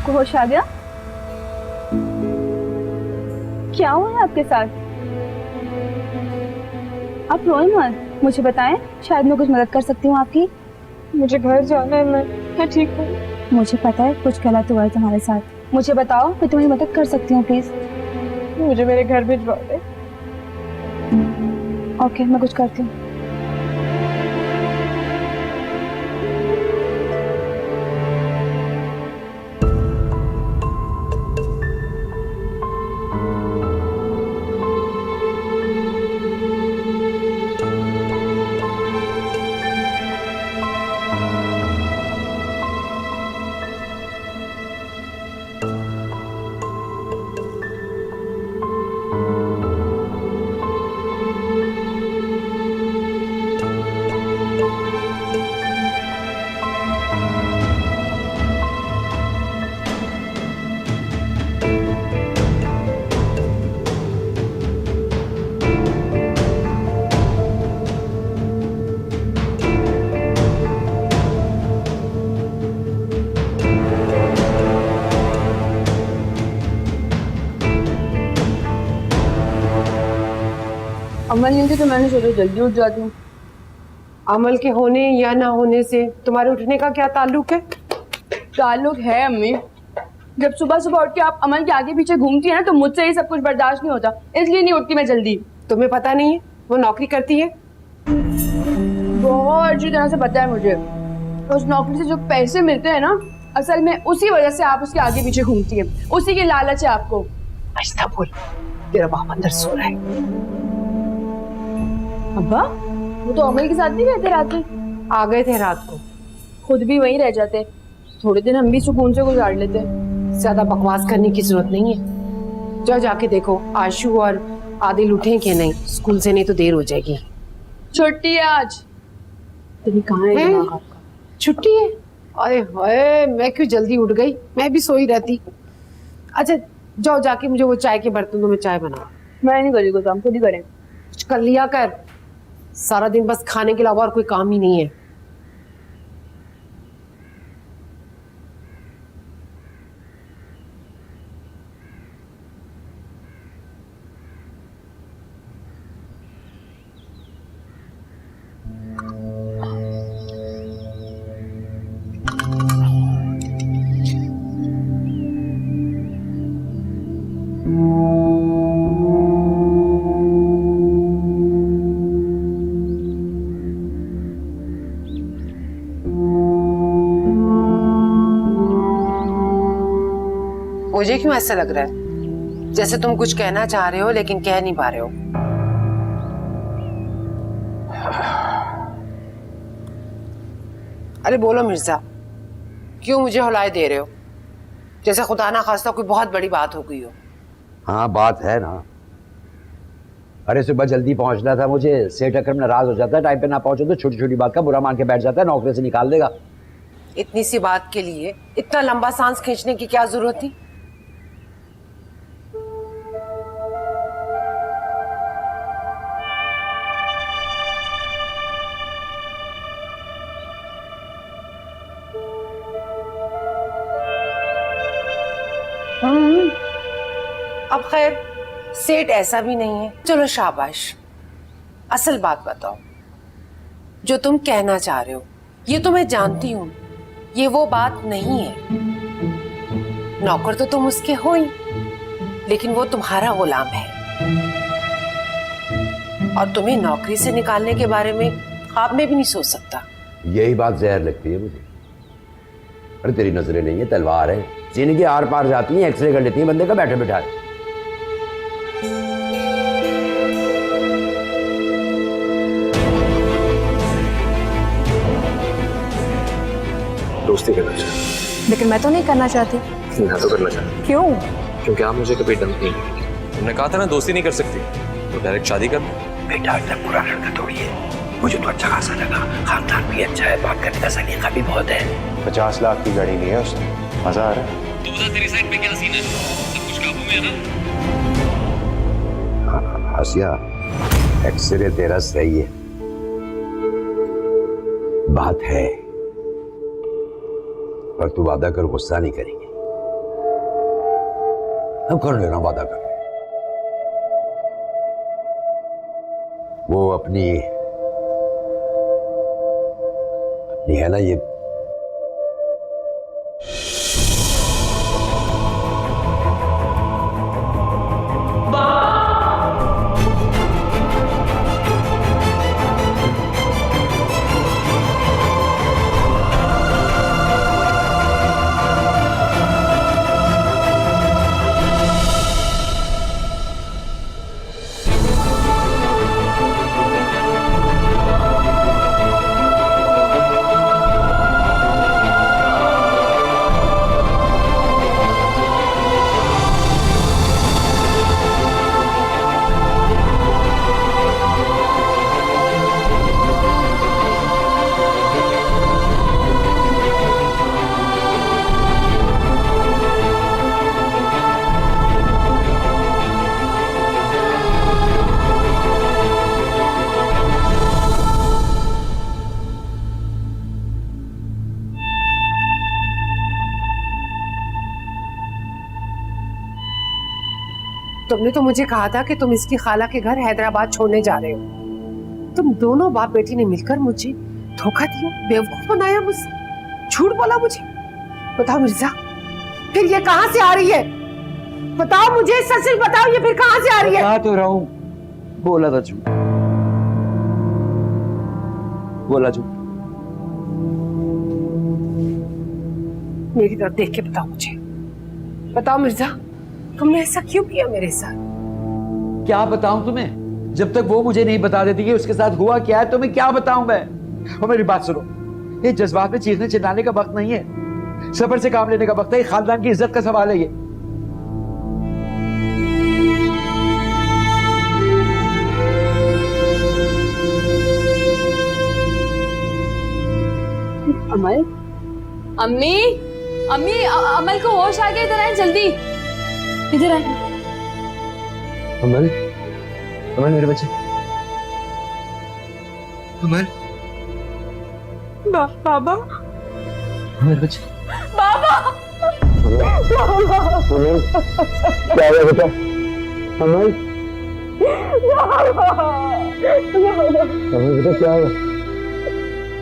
आपको होश आ गया? क्या हुआ है आपके साथ? आप रोए मत, मुझे बताएं, शायद मैं कुछ मदद कर सकती हूँ आपकी। मुझे घर जाना है, मैं ठीक हूँ। मुझे पता है कुछ गलत हुआ है तुम्हारे साथ, मुझे बताओ, मैं तुम्हारी मदद कर सकती हूँ प्लीज। मुझे मेरे घर भिजवा दे। ओके, मैं कुछ करती हूँ। अमल नहीं थी तो मैंने सोचा जल्दी उठ जाती हूँ। अमल के होने या ना होने से तुम्हारे उठने का क्या ताल्लुक है? ताल्लुक है अम्मी। जब सुबह सुबह उठ के आप अमल के आगे पीछे घूमती है ना तो मुझसे ये सब कुछ बर्दाश्त नहीं होता, इसलिए नहीं उठती मैं जल्दी। तुम्हें पता नहीं है वो नौकरी करती है? बहुत अच्छी तरह से पता है मुझे। उस नौकरी से जो पैसे मिलते हैं ना, असल में उसी वजह से आप उसके आगे पीछे घूमती है, उसी की लालच है आपको। ऐसा बोल, तेरा बाप अंदर सो रहा है। अब्बा वो तो अमल के साथ नहीं रहते रात में। आ गए थे रात को। खुद भी वहीं रह जाते, थोड़े दिन हम भी सुकून से गुजार लेते। ज्यादा बकवास करने की जरूरत नहीं है। जाओ जाके देखो आशु और आदिल उठे कि नहीं स्कूल से, नहीं तो देर हो जाएगी। छुट्टी है आज। तेरी कहाँ है दिमाग आपका? छुट्टी है? अरे हाय, मैं क्यों जल्दी उठ गई, मैं भी सोई रहती। अच्छा जाओ जाके मुझे वो चाय के बर्तनों में चाय बनाओ। मैं नहीं करी कोई काम, खुद ही करें। कुछ कर लिया कर, सारा दिन बस खाने के अलावा और कोई काम ही नहीं है। मुझे क्यों ऐसा लग रहा है जैसे तुम कुछ कहना चाह रहे हो लेकिन कह नहीं पा रहे हो? अरे बोलो मिर्जा, क्यों मुझे हौलाए दे रहे हो जैसे खुदा ना खास्ता कोई बहुत बड़ी बात हो गई हो? हाँ बात है ना। अरे सुबह जल्दी पहुंचना था मुझे, सेठ अकरम नाराज हो जाता है, टाइम पे ना पहुंचो तो छोटी छोटी बात का बुरा मान के बैठ जाता है, नौकरी से निकाल देगा। इतनी सी बात के लिए इतना लंबा सांस खींचने की क्या जरूरत थी? अब खैर सेठ ऐसा भी नहीं है, चलो शाबाश। असल बात बताओ, जो तुम कहना चाह रहे हो ये तो मैं जानती हूं, ये वो बात नहीं है। नौकर तो तुम उसके हो ही, लेकिन वो तुम्हारा गुलाम है और तुम्हें नौकरी से निकालने के बारे में ख्वाब में भी नहीं सोच सकता। यही बात जहर लगती है मुझे। अरे तेरी नजरें नहीं है, तलवार है, सीने के आर पार जाती है, एक्सरे कर लेती है बंदे का बैठे बिठाए। दोस्ती करना चाहती। लेकिन मैं तो नहीं करना चाहती। मैं तो करना चाहती। क्यों? क्योंकि आप मुझे कभी डंप नहीं करेंगे। तुमने कहा था ना दोस्ती नहीं कर सकती, तो डायरेक्ट शादी कर। बेटा इतना बुरा लड़का थोड़ी है, मुझे तो अच्छा खासा लगा, खानदान भी अच्छा है, बात करने का सलीका भी बहुत है। 50 लाख की गाड़ी ली है उसने, मजा आ रहा है। तो बता तेरी साइड पे क्या सीन है? सब कुछ काबू में है ना? आसिया, एक्सरे तेरा सही है, बात है, पर तू वादा कर गुस्सा नहीं करेंगे। हम कर लेना, वादा कर। वो अपनी है ना ये तुमने तो मुझे कहा था कि तुम इसकी खाला के घर हैदराबाद छोड़ने जा रहे हो। तुम दोनों बाप बेटी ने मिलकर मुझे धोखा दिया, बेवकूफ बनाया, मुझसे झूठ बोला मुझे। बताओ मिर्जा, फिर ये कहां से आ रही है? बताओ मुझे, सच सच बताओ, ये फिर कहां से आ रही है? बता तो रहा हूं, बोला था झूठ, बोला झूठ। मेरी तरफ देख के बताओ मुझे। बताओ मिर्जा, तुमने ऐसा क्यों किया मेरे साथ? क्या बताऊं तुम्हें? जब तक वो मुझे नहीं बता देती कि उसके साथ हुआ क्या है, तुम्हें क्या बताऊं मैं? और मेरी बात सुनो, ये जज्बात में चीखने चिल्लाने का वक्त नहीं है, सब्र से काम लेने का वक्त है। खानदान की इज्जत का सवाल है ये। अमल, अम्मी, अम्मी, अमल को होश आ गया, इधर आए जल्दी, इधर आए। अमल, अमल मेरे बच्चे, अमल, बाबा, मेरे बच्चे, बाबा, अमल, क्या हुआ बेटा? अमल, अमल बेटा, क्या हुआ?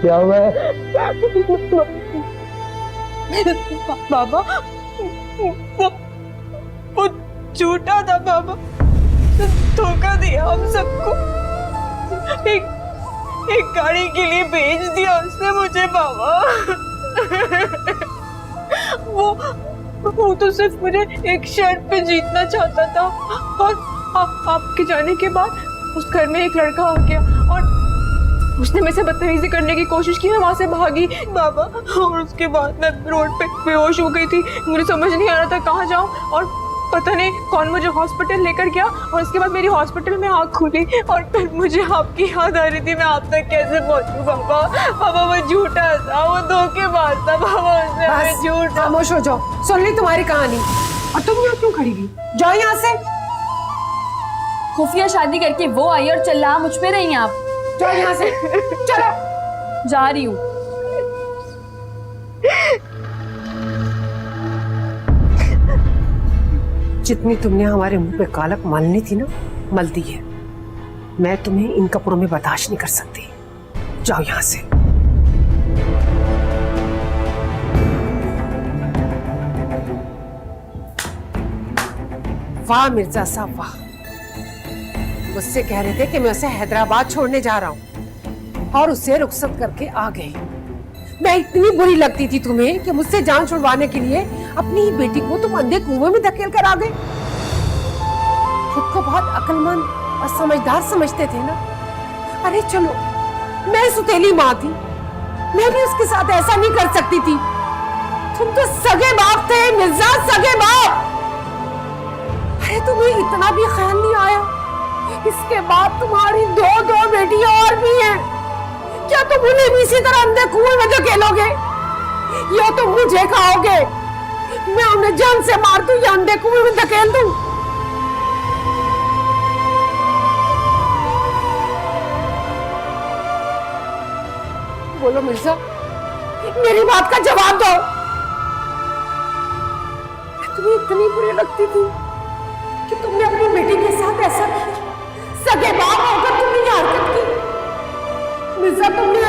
क्या हुआ है? बाबा, वो झूठा था बाबा, धोखा दिया हम सबको। एक गाड़ी के लिए भेज दिया उसने मुझे बाबा। वो तो सिर्फ मुझे एक शर्त पे जीतना चाहता था, और आपके जाने के बाद उस घर में एक लड़का आ गया और उसने मेरे से बदतमीजी करने की कोशिश की। मैं वहां से भागी बाबा, और उसके बाद मैं रोड पे बेहोश हो गई थी। मुझे समझ नहीं आ रहा था कहाँ जाऊं, और पता नहीं कौन मुझे हॉस्पिटल लेकर गया, और उसके बाद मेरी हॉस्पिटल में आँख खुली और फिर मुझे आपकी याद आ रही थी। मैं आप तक कैसे पहुंचूं बाबा? बाबा वो झूठा था, वो धोखेबाज था बाबा, उसने हमें झूठ। खामोश हो जाओ, सुन ली तुम्हारी कहानी। और तुम यहाँ क्यों खड़ी हुई? जाओ यहाँ से, खुफिया शादी करके वो आई और चिल्ला मुझ पे रही हैं आप। जाओ यहाँ से, चलो। जा रही हूँ। जितनी तुमने हमारे मुंह पे कालक मलनी थी ना, मल दी है। मैं तुम्हें इन कपड़ों में बर्दाश्त नहीं कर सकती। जाओ यहां से। वाह मिर्जा साहब वाह, मुझसे कह रहे थे कि मैं उसे हैदराबाद छोड़ने जा रहा हूं और उसे रुखसत करके आ गई। मैं इतनी बुरी लगती थी तुम्हें कि मुझसे जान छुड़वाने के लिए अपनी ही बेटी को तुम अंधे कुएं में धकेल कर आ गए। खुद को बहुत अक्लमंद और समझदार समझते थे ना। अरे चलो, मैं सुतेली माँ थी, मैं भी उसके साथ ऐसा नहीं कर सकती थी। तुम तो सगे बाप थे मिर्जा, सगे बाप। अरे तुम्हें इतना भी ख्याल नहीं आया? इसके बाद तुम्हारी दो बेटियां और भी हैं, क्या तुम उन्हें भी इसी तरह अंधे कुएं में धकेलोगे या तुम मुझे खाओगे? मैं उन्हें जान से मार दूं या अंधे कुएं में धकेल दूं? बोलो मिर्जा, मेरी बात का जवाब दो। तुम्हें इतनी बुरी लगती थी तुमने अपनी बेटी के साथ ऐसा किया? सगे बाप होकर तुमने ये हरकत की? मिर्जा, तुमने